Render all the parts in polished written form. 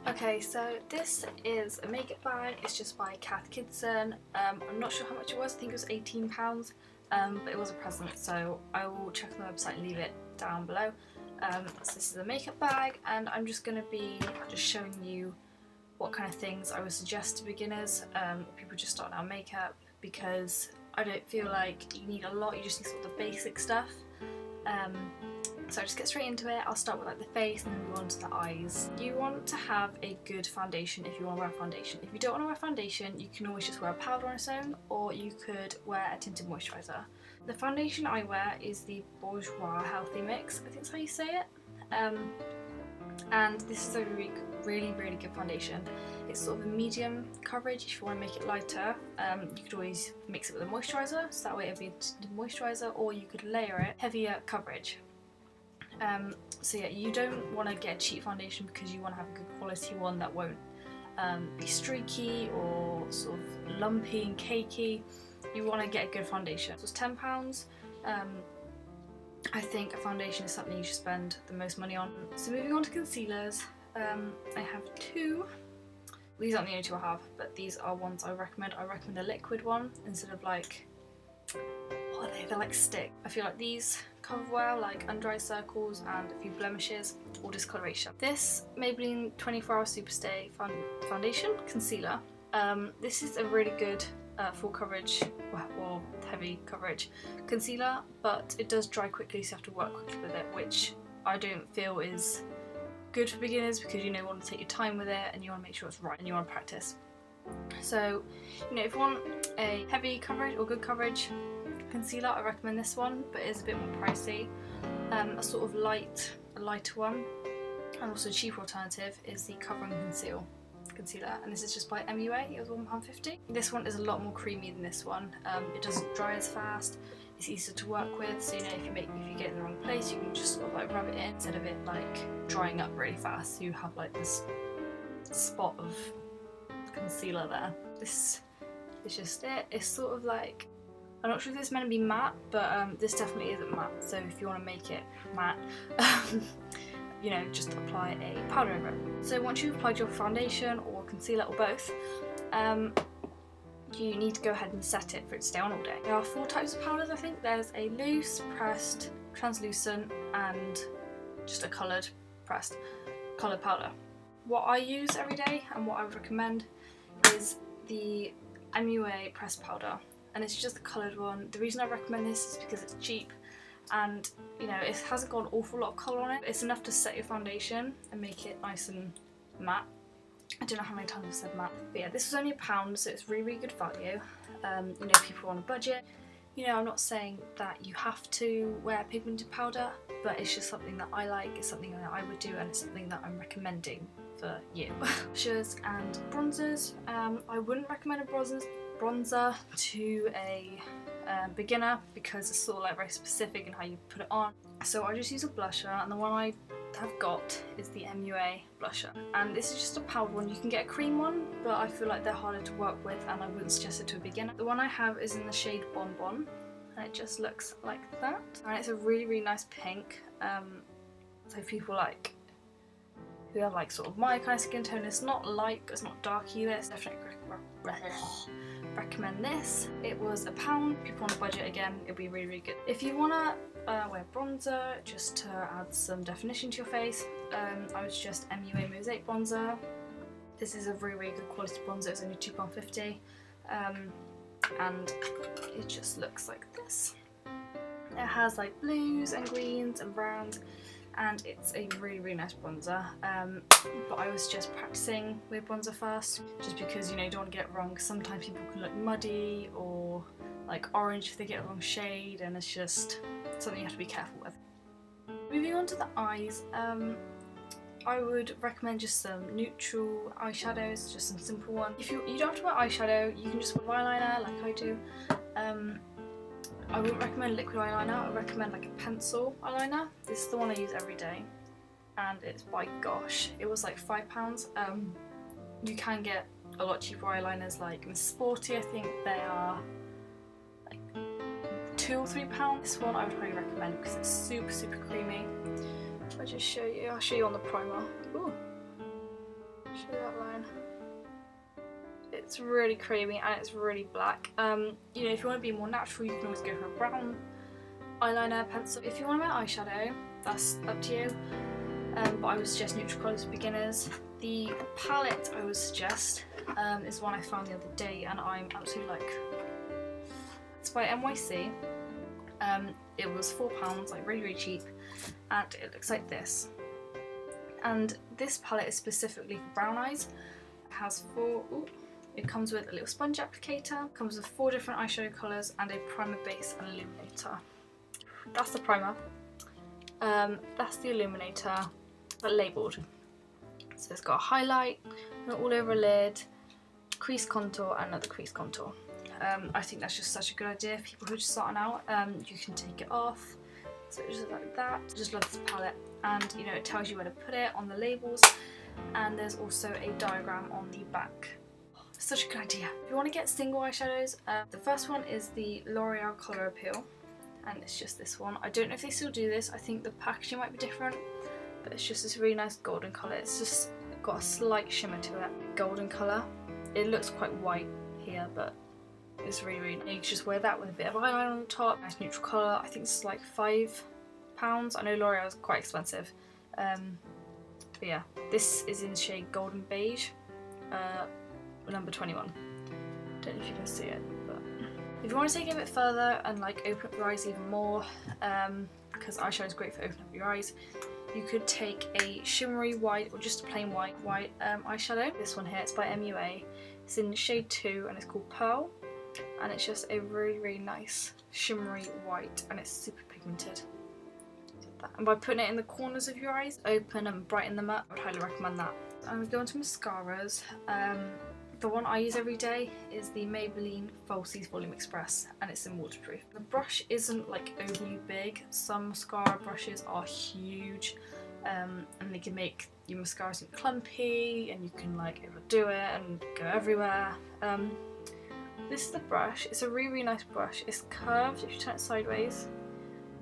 Okay, so this is a makeup bag. It's just by Kath Kidson. I'm not sure how much it was. I think it was £18, but it was a present, so I will check on the website and leave it down below. So this is a makeup bag, and I'm just going to be just showing you what kind of things I would suggest to beginners, people just starting out makeup, because I don't feel like you need a lot. You just need sort of the basic stuff. So I'll just get straight into it. I'll start with like the face and then move on to the eyes. You want to have a good foundation if you want to wear foundation. If you don't want to wear foundation, you can always just wear a powder on its own, or you could wear a tinted moisturiser. The foundation I wear is the Bourjois Healthy Mix, I think that's how you say it. And this is a really good foundation. It's sort of a medium coverage. If you want to make it lighter, you could always mix it with a moisturiser, so that way it'd be a tinted moisturiser, or you could layer it, heavier coverage. So yeah, you don't want to get a cheap foundation because you want to have a good quality one that won't be streaky or sort of lumpy and cakey. You want to get a good foundation. So it's £10. I think a foundation is something you should spend the most money on. So moving on to concealers, I have two. These aren't the only two I have, but these are ones I recommend. I recommend a liquid one instead of like, what are they? They're like stick. I feel like these cover well, like under eye circles and a few blemishes or discoloration. This Maybelline 24 Hour Superstay Foundation Concealer. This is a really good full coverage, well, heavy coverage concealer, but it does dry quickly, so you have to work quickly with it, which I don't feel is good for beginners, because you want to take your time with it and you want to make sure it's right and you want to practice. So, if you want a heavy coverage or good coverage concealer, I recommend this one, but it is a bit more pricey. A sort of lighter one, and also a cheaper alternative is the Cover and Conceal concealer, and this is just by MUA. It was £1.50. This one is a lot more creamy than this one. It doesn't dry as fast. It's easier to work with, so if you get it in the wrong place, you can just sort of like rub it in instead of it like drying up really fast. So you have like this spot of concealer there. This is just it. It's sort of like, I'm not sure if this is meant to be matte, but this definitely isn't matte. So if you want to make it matte, just apply a powder over it. So once you've applied your foundation or concealer or both, you need to go ahead and set it for it to stay on all day. There are 4 types of powders, I think. There's a loose, pressed, translucent, and just a coloured powder. What I use every day and what I would recommend is the MUA pressed powder, and it's just the coloured one. The reason I recommend this is because it's cheap, and it hasn't got an awful lot of colour on it. It's enough to set your foundation and make it nice and matte. I don't know how many times I've said matte, but yeah, this was only £1, so it's really good value. People on a budget. I'm not saying that you have to wear pigmented powder, but it's just something that I like, it's something that I would do, and it's something that I'm recommending for you. Blushes and bronzers. I wouldn't recommend a bronzer to a beginner, because it's sort of like very specific in how you put it on. So I just use a blusher, and the one I have got is the MUA blusher, and this is just a powder one. You can get a cream one, but I feel like they're harder to work with and I wouldn't suggest it to a beginner. The one I have is in the shade Bonbon, and it just looks like that, and it's a really nice pink. So people who have like sort of my kind of skin tone, it's not light but it's not dark either, it's definitely recommend this. It was £1. People on a budget, again, it'll be really good. If you want to wear bronzer just to add some definition to your face, I would suggest MUA Mosaic Bronzer. This is a really good quality bronzer. It's only £2.50, and it just looks like this. It has like blues and greens and browns, and it's a really nice bronzer, but I was just practicing with bronzer first, just because you don't want to get it wrong. Sometimes people can look muddy or like orange if they get the wrong shade, and it's just something you have to be careful with. Moving on to the eyes, I would recommend just some neutral eyeshadows, just some simple ones. If you don't have to wear eyeshadow, you can just wear eyeliner like I do. I wouldn't recommend liquid eyeliner. I recommend like a pencil eyeliner. This is the one I use every day, and it's by Gosh. It was like £5. You can get a lot cheaper eyeliners like Miss Sporty. I think they are like £2 or £3. This one I would highly recommend because it's super creamy. I'll show you on the primer. Ooh. Show that line. It's really creamy and it's really black. You know, if you want to be more natural, you can always go for a brown eyeliner pencil. If you want to wear eyeshadow, that's up to you. But I would suggest neutral colours for beginners. The palette I would suggest is one I found the other day, and I'm absolutely like. It's by NYC. It was £4, like really cheap, and it looks like this. And this palette is specifically for brown eyes. It has it comes with a little sponge applicator, comes with 4 different eyeshadow colours and a primer base and illuminator. That's the primer. That's the illuminator, but labelled. So it's got a highlight, all over a lid, crease contour and another crease contour. I think that's just such a good idea for people who are just starting out. You can take it off, so just like that. Just love this palette, and you know, it tells you where to put it on the labels, and there's also a diagram on the back. Such a good idea. If you want to get single eyeshadows, the first one is the L'Oreal Colour Appeal, and it's just this one. I don't know if they still do this. I think the packaging might be different, but it's just this really nice golden colour. It's just got a slight shimmer to it. Golden colour. It looks quite white here, but it's really nice. You can just wear that with a bit of eyeliner on the top. Nice neutral colour. I think it's like £5. I know L'Oreal is quite expensive. But yeah, this is in the shade Golden Beige. Number 21. Don't know if you can see it, but if you want to take it a bit further and like open up your eyes even more, because eyeshadow is great for opening up your eyes, you could take a shimmery white or just a plain white eyeshadow. This one here, it's by MUA. It's in shade 2 and it's called Pearl, and it's just a really nice shimmery white, and it's super pigmented. And by putting it in the corners of your eyes, open and brighten them up, I would highly recommend that. I'm going to go into mascaras. The one I use every day is the Maybelline Falsies Volume Express, and it's in waterproof. The brush isn't like overly big. Some mascara brushes are huge, and they can make your mascara seem clumpy, and you can like overdo it and go everywhere. This is the brush. It's a really nice brush. It's curved if you turn it sideways,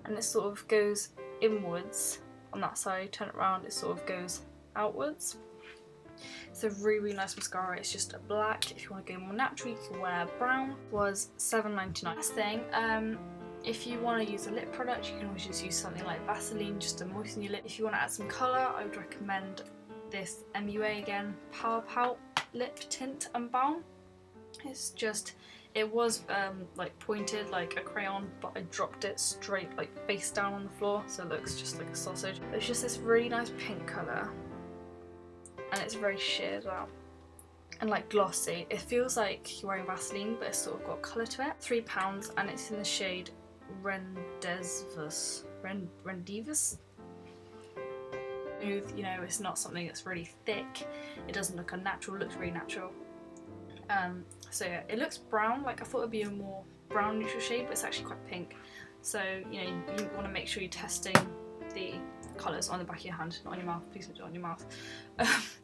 and it sort of goes inwards on that side. Turn it around, it sort of goes outwards. It's a really nice mascara. It's just a black. If you want to go more natural, you can wear brown. It was $7.99. Last thing, if you want to use a lip product, you can always just use something like Vaseline just to moisten your lip. If you want to add some colour, I would recommend this MUA again, Power Pout Lip Tint and Balm. It's just, it was like pointed like a crayon, but I dropped it straight like face down on the floor, so it looks just like a sausage. It's just this really nice pink colour, and it's very sheared out and like glossy. It feels like you're wearing Vaseline, but it's sort of got colour to it. £3, and it's in the shade Rendezvous. Smooth, you know, it's not something that's really thick. It doesn't look unnatural, it looks really natural. So yeah, it looks brown, like I thought it would be a more brown neutral shade, but it's actually quite pink. So, you know, you want to make sure you're testing the colours on the back of your hand, not on your mouth. Please don't do it on your mouth.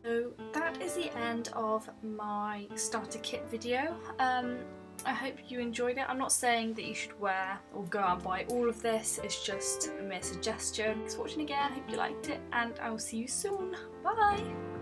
So that is the end of my starter kit video. I hope you enjoyed it. I'm not saying that you should wear or go out and buy all of this. It's just a mere suggestion. Thanks for watching again. Hope you liked it, and I will see you soon. Bye!